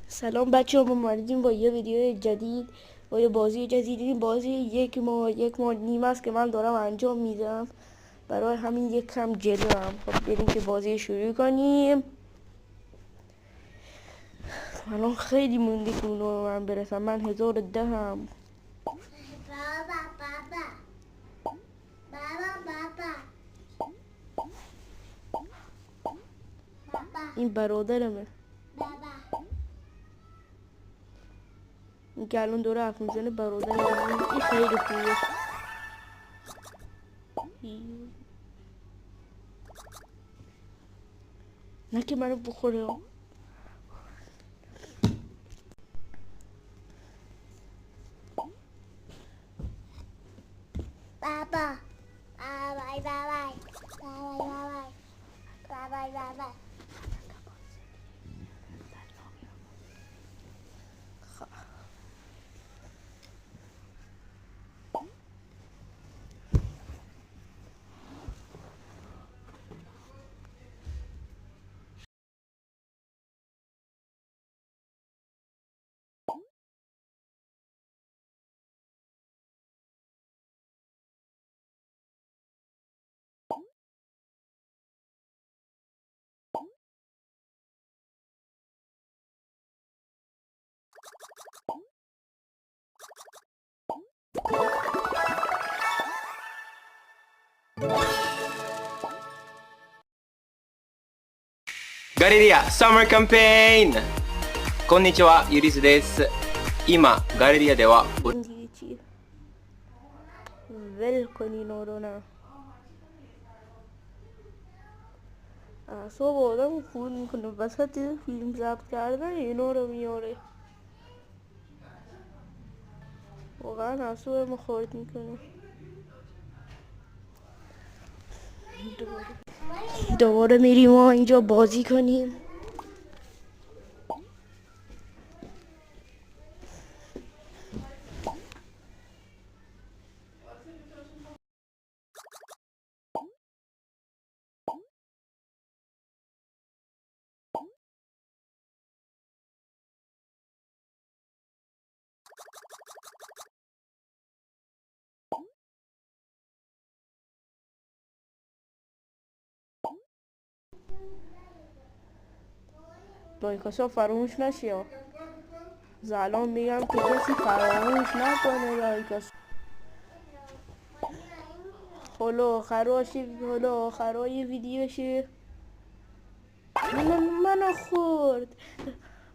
سلام بچه ها، ما اومدیم با یه ویدیو جدید، با یه بازی جدید. این بازی یک ماه نیم است که من دارم انجام میدم، برای همین یک کم جلو هم. خب بریم که بازی شروع کنیم. الان خیلی مونده که اونو رو من برسم. من 1010 هم. بابا بابا بابا بابا این برادرمه، بابا این که الان داره حرف میزنه برادرمه. این خیلی خوبه. نه که منو بخوره. بابا بابا بابا بابا بابا باباガレリアサマーキャンペーン。こんにちは、ユリスです。今ガレリアでは این دیگه چیه؟ ول کنین رو. نه اعصاب آدم خون میکنه وسط فیلم ضبط کردن اینا رو میاره. واقعا اعصابم خورد میکنه. دوباره میریم ما اینجا بازی کنیم. لایکاشا فراموش نشه ها. الان میگم که کسی فراموش نکنه لایکاش. حالا آخرای ویدیوشه. منو خورد.